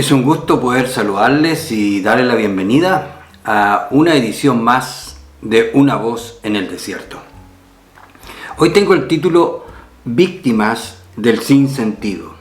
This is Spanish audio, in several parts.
Es un gusto poder saludarles y darles la bienvenida a una edición más de Una voz en el desierto. Hoy tengo el título Víctimas del sinsentido.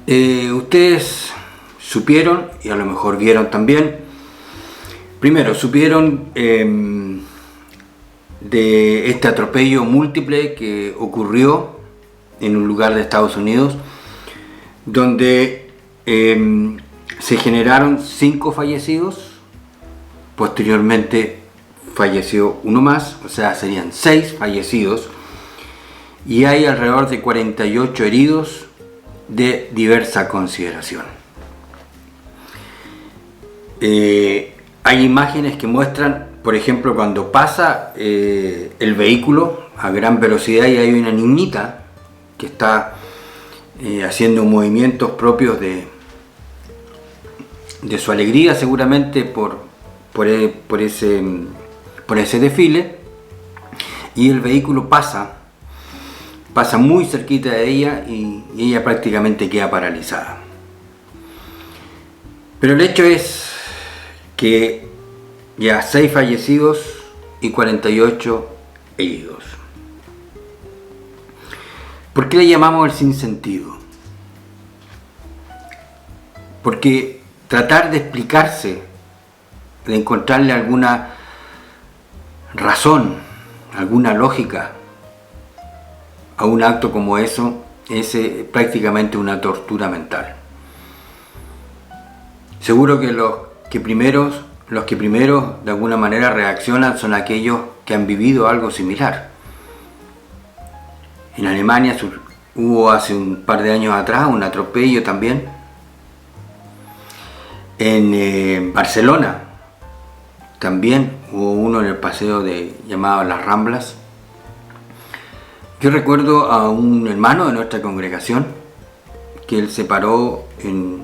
Ustedes supieron, y a lo mejor vieron también, primero supieron de este atropello múltiple que ocurrió en un lugar de Estados Unidos, donde se generaron 5 fallecidos, posteriormente falleció uno más, o sea serían 6 fallecidos, y hay alrededor de 48 heridos de diversa consideración. Hay imágenes que muestran, por ejemplo, cuando pasa el vehículo a gran velocidad y hay una niñita que está haciendo movimientos propios de su alegría, seguramente por ese desfile, y el vehículo pasa muy cerquita de ella y ella prácticamente queda paralizada. Pero el hecho es que ya 6 fallecidos y 48 heridos. ¿Por qué le llamamos el sinsentido? Porque tratar de explicarse, de encontrarle alguna razón, alguna lógica a un acto como eso, es prácticamente una tortura mental. Seguro que los que primero de alguna manera reaccionan son aquellos que han vivido algo similar. En Alemania hubo hace un par de años atrás un atropello también. En Barcelona también hubo uno en el paseo llamado Las Ramblas. Yo recuerdo a un hermano de nuestra congregación que él se paró en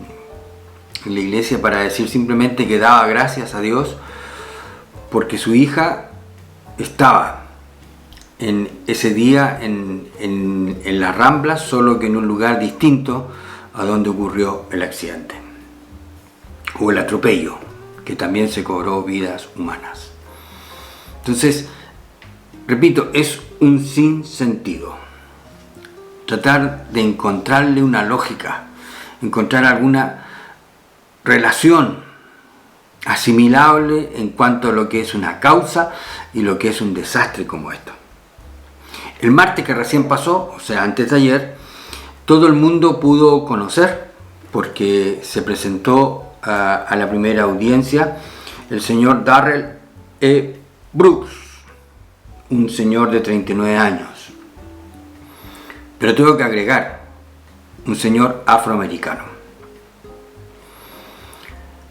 la iglesia para decir simplemente que daba gracias a Dios porque su hija estaba en ese día en Las Ramblas, solo que en un lugar distinto a donde ocurrió el accidente o el atropello, que también se cobró vidas humanas. Entonces, repito, es un sinsentido. Tratar de encontrarle una lógica, encontrar alguna relación asimilable en cuanto a lo que es una causa y lo que es un desastre como esto. El martes que recién pasó, o sea, antes de ayer, todo el mundo pudo conocer, porque se presentó a la primera audiencia, el señor Darrell E. Brooks, un señor de 39 años. Pero tengo que agregar, un señor afroamericano.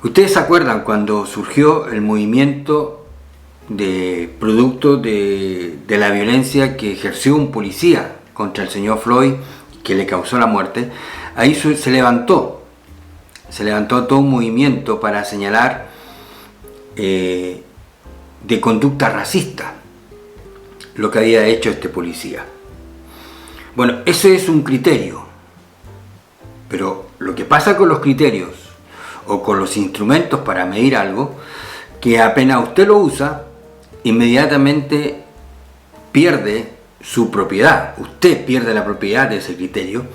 ¿Ustedes se acuerdan cuando surgió el movimiento producto de la violencia que ejerció un policía contra el señor Floyd, que le causó la muerte? Ahí se levantó todo un movimiento para señalar de conducta racista lo que había hecho este policía. Bueno, ese es un criterio, pero lo que pasa con los criterios o con los instrumentos para medir algo, que apenas usted lo usa, inmediatamente pierde su propiedad. Usted pierde la propiedad de ese criterio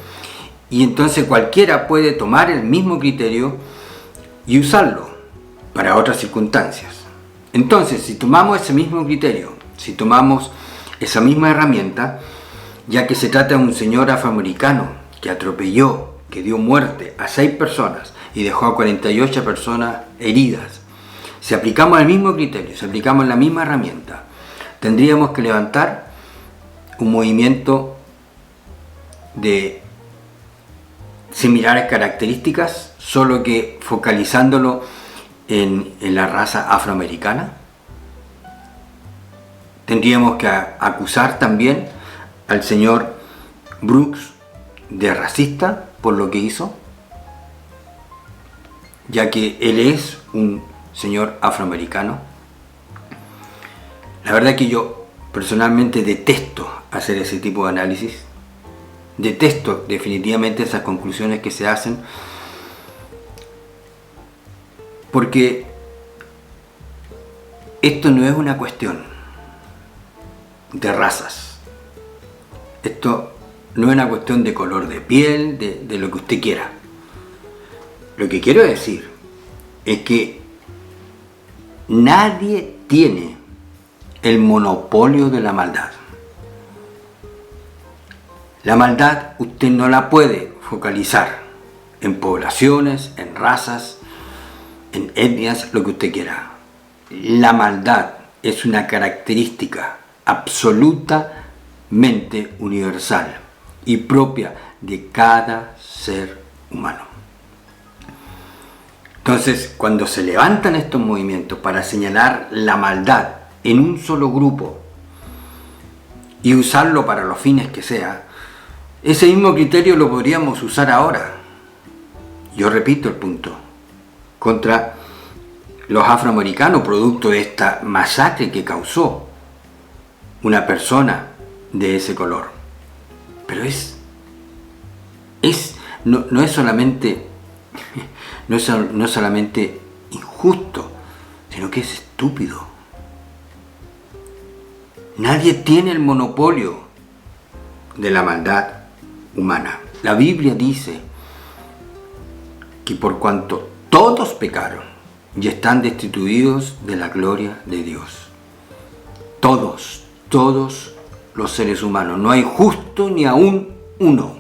y entonces cualquiera puede tomar el mismo criterio y usarlo para otras circunstancias. Entonces, si tomamos ese mismo criterio, si tomamos esa misma herramienta, ya que se trata de un señor afroamericano que atropelló, que dio muerte a 6 personas y dejó a 48 personas heridas, si aplicamos el mismo criterio, si aplicamos la misma herramienta, tendríamos que levantar un movimiento de similares características, solo que focalizándolo en la raza afroamericana. Tendríamos que acusar también al señor Brooks de racista por lo que hizo, ya que él es un señor afroamericano. La verdad es que yo personalmente detesto hacer ese tipo de análisis, Detesto definitivamente esas conclusiones que se hacen, porque esto no es una cuestión de razas. Esto no es una cuestión de color de piel, de lo que usted quiera. Lo que quiero decir es que nadie tiene el monopolio de la maldad. La maldad usted no la puede focalizar en poblaciones, en razas, en etnias, lo que usted quiera. La maldad es una característica absolutamente universal y propia de cada ser humano. Entonces, cuando se levantan estos movimientos para señalar la maldad en un solo grupo y usarlo para los fines que sea, ese mismo criterio lo podríamos usar ahora. Yo repito el punto, contra los afroamericanos, producto de esta masacre que causó una persona de ese color. Pero no es solamente injusto, sino que es estúpido. Nadie tiene el monopolio de la maldad humana. La Biblia dice que por cuanto todos pecaron y están destituidos de la gloria de Dios. Todos los seres humanos. No hay justo ni aún uno.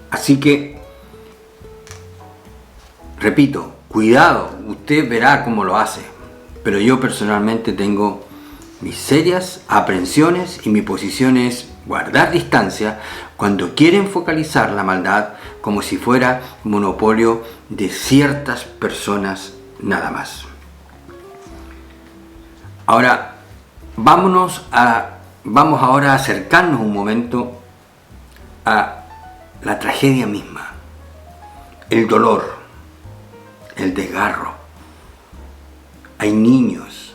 Así que, repito, cuidado, usted verá cómo lo hace. Pero yo personalmente tengo mis serias aprensiones y mi posición es guardar distancia cuando quieren focalizar la maldad como si fuera monopolio de ciertas personas nada más. Ahora, vamos ahora a acercarnos un momento a la tragedia misma, el dolor, el desgarro. Hay niños,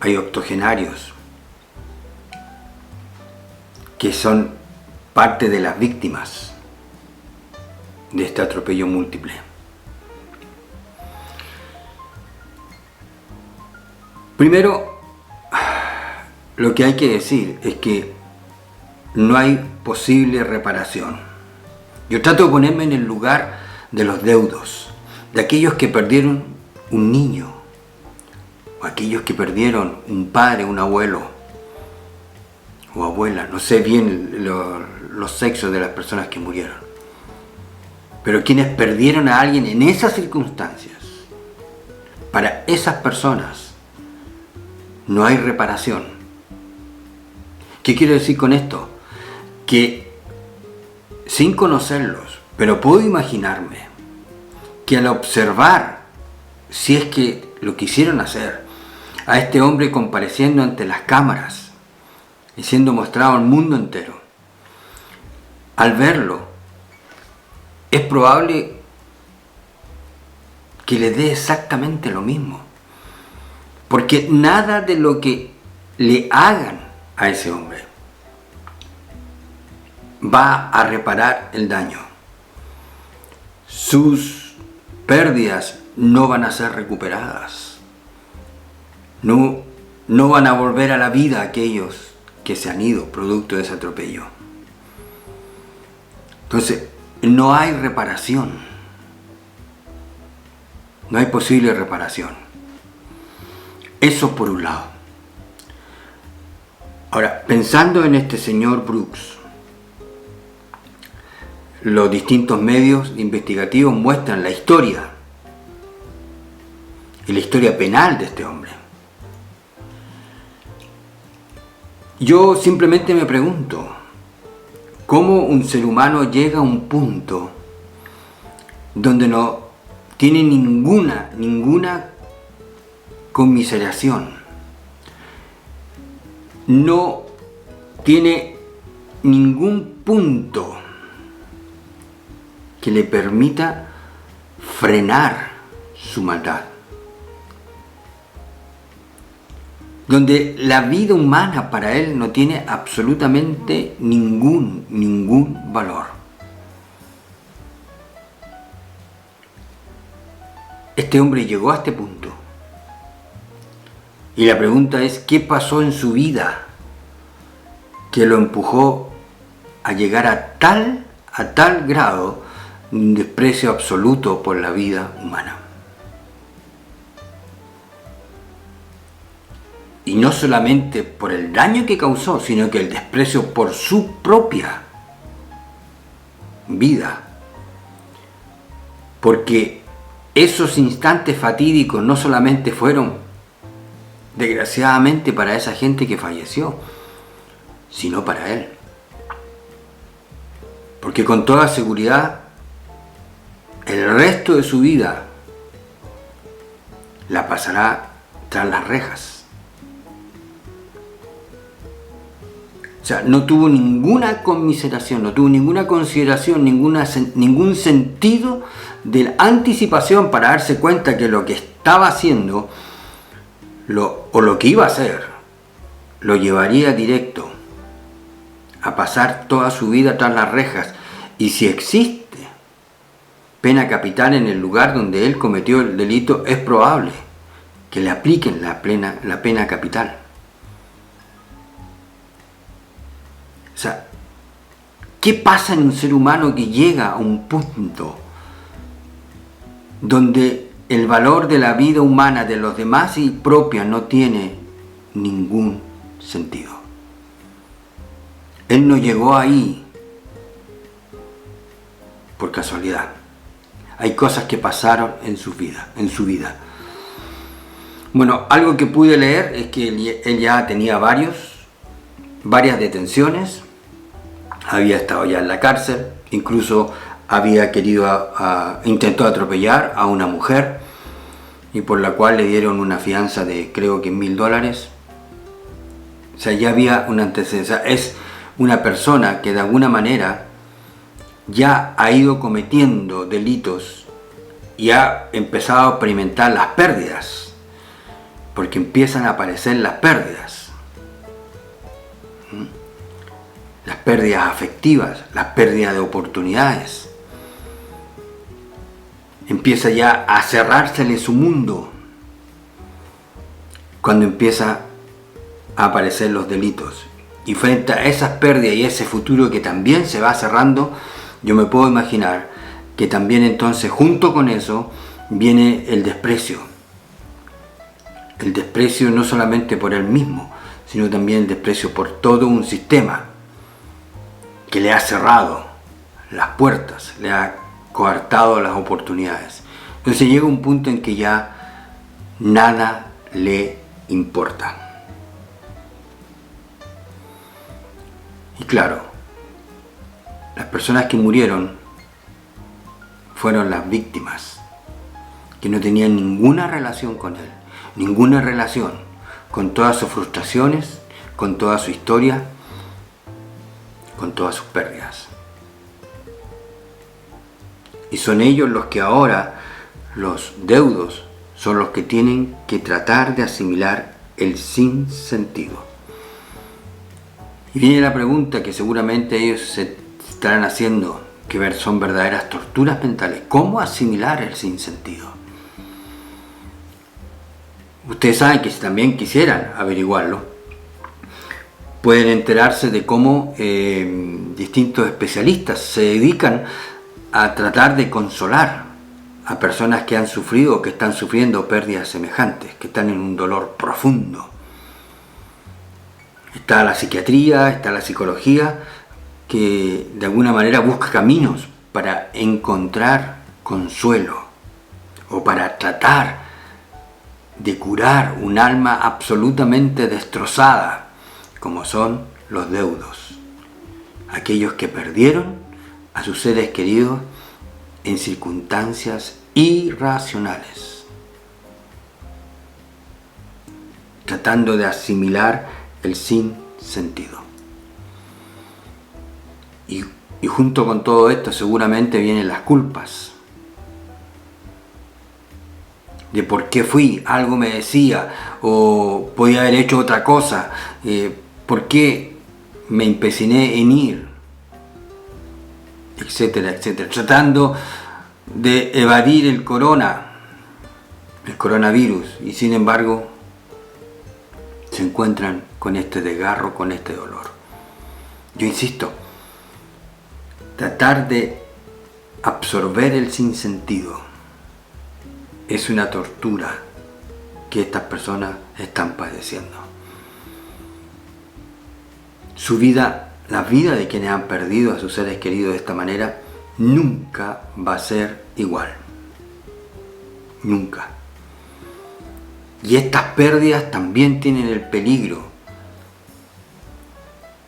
hay octogenarios que son parte de las víctimas de este atropello múltiple. Primero, lo que hay que decir es que no hay posible reparación. Yo trato de ponerme en el lugar de los deudos, de aquellos que perdieron un niño, o aquellos que perdieron un padre, un abuelo o abuela. No sé bien los sexos de las personas que murieron, pero quienes perdieron a alguien en esas circunstancias, para esas personas no hay reparación. ¿Qué quiero decir con esto? Que sin conocerlos, pero puedo imaginarme que al observar, si es que lo quisieron hacer, a este hombre compareciendo ante las cámaras y siendo mostrado al mundo entero, al verlo, es probable que le dé exactamente lo mismo, porque nada de lo que le hagan a ese hombre va a reparar el daño. Sus pérdidas no van a ser recuperadas. No van a volver a la vida aquellos que se han ido producto de ese atropello. Entonces, no hay reparación. No hay posible reparación. Eso por un lado. Ahora, pensando en este señor Brooks, los distintos medios investigativos muestran la historia y la historia penal de este hombre. Yo simplemente me pregunto, ¿cómo un ser humano llega a un punto donde no tiene ninguna conmiseración? No tiene ningún punto que le permita frenar su maldad. donde la vida humana para él no tiene absolutamente ningún valor. Este hombre llegó a este punto. Y la pregunta es, ¿qué pasó en su vida que lo empujó a llegar a tal grado de un desprecio absoluto por la vida humana? Y no solamente por el daño que causó, sino que el desprecio por su propia vida. Porque esos instantes fatídicos no solamente fueron, desgraciadamente, para esa gente que falleció, sino para él. Porque con toda seguridad, el resto de su vida la pasará tras las rejas. O sea, no tuvo ninguna conmiseración, no tuvo ninguna consideración, ningún sentido de anticipación para darse cuenta que lo que estaba haciendo o lo que iba a hacer lo llevaría directo a pasar toda su vida tras las rejas. Y si existe pena capital en el lugar donde él cometió el delito, es probable que le apliquen la pena capital. O sea, ¿qué pasa en un ser humano que llega a un punto donde el valor de la vida humana de los demás y propia no tiene ningún sentido? Él no llegó ahí por casualidad. Hay cosas que pasaron en su vida. Bueno, algo que pude leer es que él ya tenía varias detenciones. Había estado ya en la cárcel, incluso había intentó atropellar a una mujer y por la cual le dieron una fianza de creo que $1000. O sea, ya había un antecedente. O sea, es una persona que de alguna manera ya ha ido cometiendo delitos y ha empezado a experimentar las pérdidas, porque empiezan a aparecer las pérdidas. Las pérdidas afectivas, las pérdidas de oportunidades. Empieza ya a cerrársele su mundo cuando empieza a aparecer los delitos. Y frente a esas pérdidas y ese futuro que también se va cerrando, yo me puedo imaginar que también entonces junto con eso viene el desprecio. El desprecio no solamente por él mismo, sino también el desprecio por todo un sistema que le ha cerrado las puertas, le ha coartado las oportunidades. Entonces llega un punto en que ya nada le importa. Y claro, las personas que murieron fueron las víctimas, que no tenían ninguna relación con él, ninguna relación con todas sus frustraciones, con toda su historia, con todas sus pérdidas. Y son ellos los que ahora, los deudos, son los que tienen que tratar de asimilar el sinsentido. Y viene la pregunta que seguramente ellos se estarán haciendo, que son verdaderas torturas mentales. ¿Cómo asimilar el sinsentido? Ustedes saben que si también quisieran averiguarlo, pueden enterarse de cómo distintos especialistas se dedican a tratar de consolar a personas que han sufrido o que están sufriendo pérdidas semejantes, que están en un dolor profundo. Está la psiquiatría, está la psicología, que de alguna manera busca caminos para encontrar consuelo o para tratar de curar un alma absolutamente destrozada, como son los deudos, aquellos que perdieron a sus seres queridos en circunstancias irracionales, tratando de asimilar el sinsentido. Y junto con todo esto seguramente vienen las culpas. de por qué fui, algo me decía, o podía haber hecho otra cosa, por qué me empeciné en ir, etcétera, etcétera, tratando de evadir el coronavirus, y sin embargo se encuentran con este desgarro, con este dolor. Yo insisto, tratar de absorber el sinsentido es una tortura que estas personas están padeciendo. Su vida, la vida de quienes han perdido a sus seres queridos de esta manera, nunca va a ser igual. Nunca. Y estas pérdidas también tienen el peligro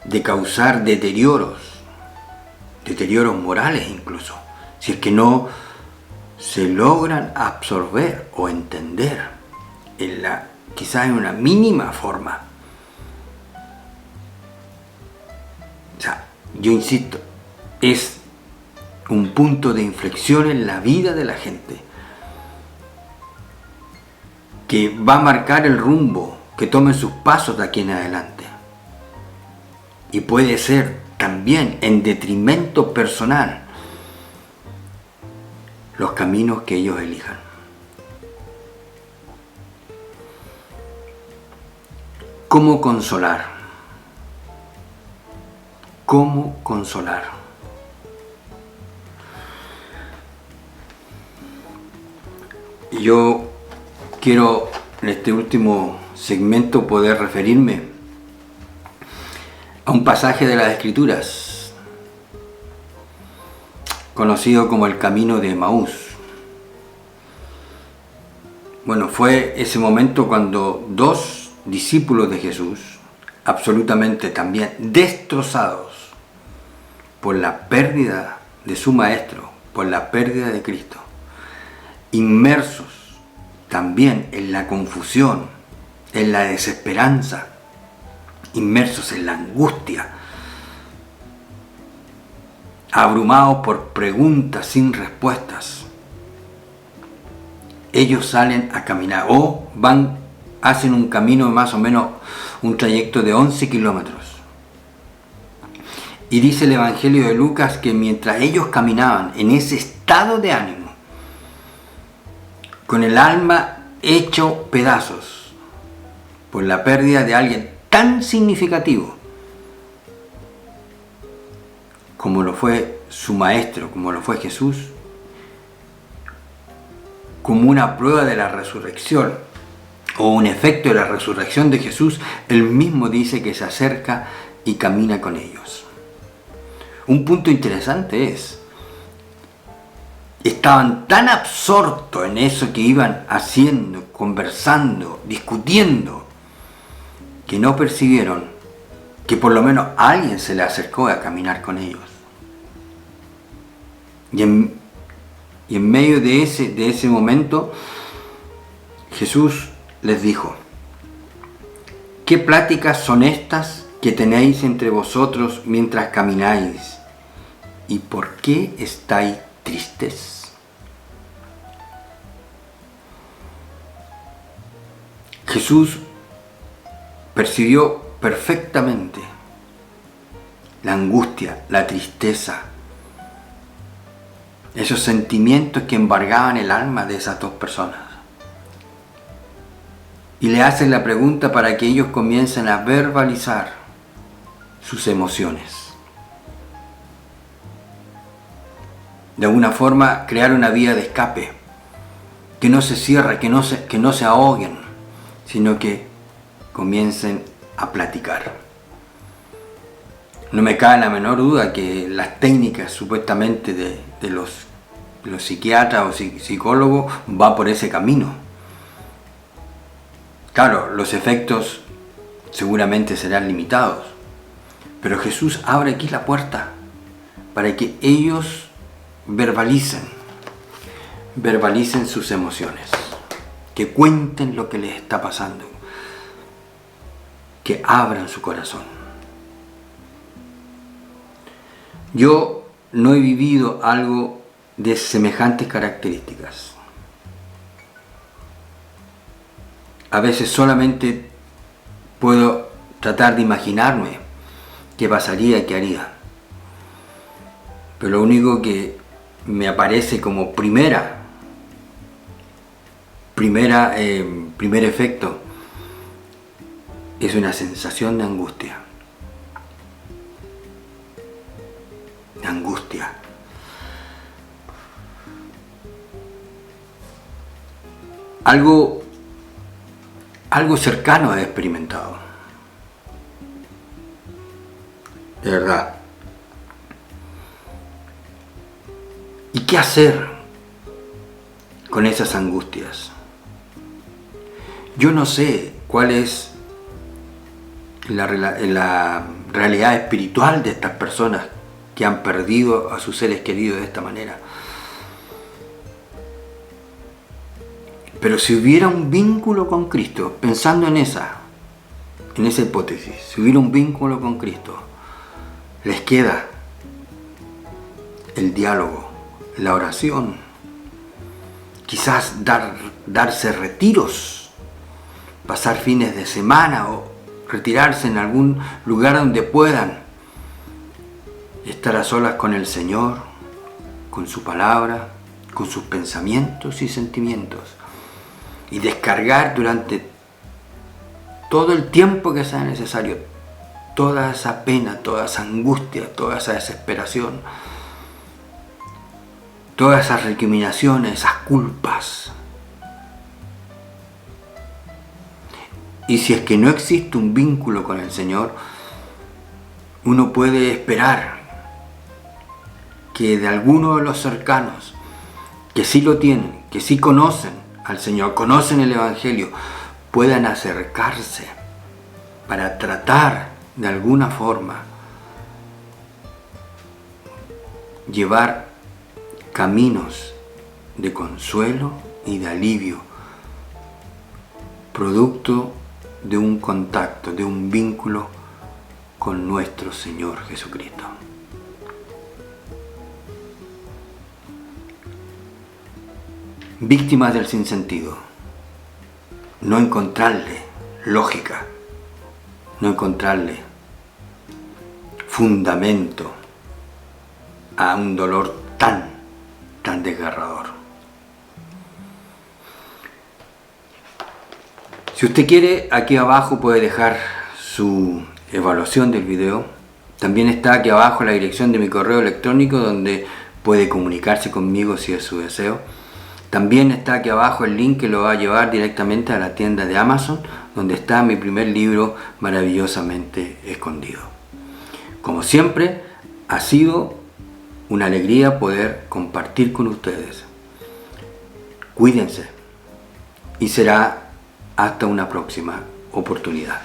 de causar deterioros morales incluso, si es que no se logran absorber o entender quizás en una mínima forma. O sea, yo insisto, es un punto de inflexión en la vida de la gente que va a marcar el rumbo que tomen sus pasos de aquí en adelante. Y puede ser también en detrimento personal los caminos que ellos elijan. ¿Cómo consolar? ¿Cómo consolar? Yo quiero en este último segmento poder referirme a un pasaje de las Escrituras conocido como el Camino de Emaús. Bueno, fue ese momento cuando dos discípulos de Jesús, absolutamente también destrozados por la pérdida de su maestro, por la pérdida de Cristo, inmersos también en la confusión, en la desesperanza, inmersos en la angustia, abrumados por preguntas sin respuestas, ellos salen a caminar o hacen un camino de más o menos un trayecto de 11 kilómetros. Y dice el Evangelio de Lucas que mientras ellos caminaban en ese estado de ánimo, con el alma hecho pedazos por la pérdida de alguien tan significativo como lo fue su maestro, como lo fue Jesús, como una prueba de la resurrección o un efecto de la resurrección de Jesús, él mismo dice que se acerca y camina con ellos. Un punto interesante es, estaban tan absortos en eso que iban haciendo, conversando, discutiendo, que no percibieron que por lo menos alguien se le acercó a caminar con ellos. Y en medio de ese momento, Jesús les dijo: ¿qué pláticas son estas que tenéis entre vosotros mientras camináis? ¿Y por qué estáis tristes? Jesús percibió perfectamente la angustia, la tristeza, esos sentimientos que embargaban el alma de esas dos personas. Y le hacen la pregunta para que ellos comiencen a verbalizar sus emociones. De alguna forma crear una vía de escape, que no se cierre, que no se ahoguen, sino que comiencen a platicar. No me cabe la menor duda que las técnicas supuestamente de los psiquiatras o psicólogos va por ese camino. Claro, los efectos seguramente serán limitados, pero Jesús abre aquí la puerta para que ellos verbalicen sus emociones, que cuenten lo que les está pasando, que abran su corazón. Yo no he vivido algo de semejantes características, a veces solamente puedo tratar de imaginarme qué pasaría y qué haría. Pero lo único que me aparece como primer efecto es una sensación de angustia. De angustia. Algo cercano he experimentado. De verdad. ¿Y qué hacer con esas angustias? Yo no sé cuál es la realidad espiritual de estas personas que han perdido a sus seres queridos de esta manera. Pero si hubiera un vínculo con Cristo, pensando en esa hipótesis, si hubiera un vínculo con Cristo, les queda el diálogo, la oración, quizás darse retiros, pasar fines de semana o retirarse en algún lugar donde puedan estar a solas con el Señor, con su palabra, con sus pensamientos y sentimientos, y descargar durante todo el tiempo que sea necesario toda esa pena, toda esa angustia, toda esa desesperación, todas esas recriminaciones, esas culpas. Y si es que no existe un vínculo con el Señor, uno puede esperar que de alguno de los cercanos, que sí lo tienen, que sí conocen al Señor, conocen el Evangelio, puedan acercarse para tratar de alguna forma llevar caminos de consuelo y de alivio, producto de un contacto, de un vínculo con nuestro Señor Jesucristo. Víctimas del sinsentido, no encontrarle lógica, no encontrarle fundamento a un dolor tan desgarrador. Si usted quiere, aquí abajo puede dejar su evaluación del video. También está aquí abajo la dirección de mi correo electrónico donde puede comunicarse conmigo si es su deseo. También está aquí abajo el link que lo va a llevar directamente a la tienda de Amazon, donde está mi primer libro maravillosamente escondido. Como siempre, ha sido una alegría poder compartir con ustedes. Cuídense y será hasta una próxima oportunidad.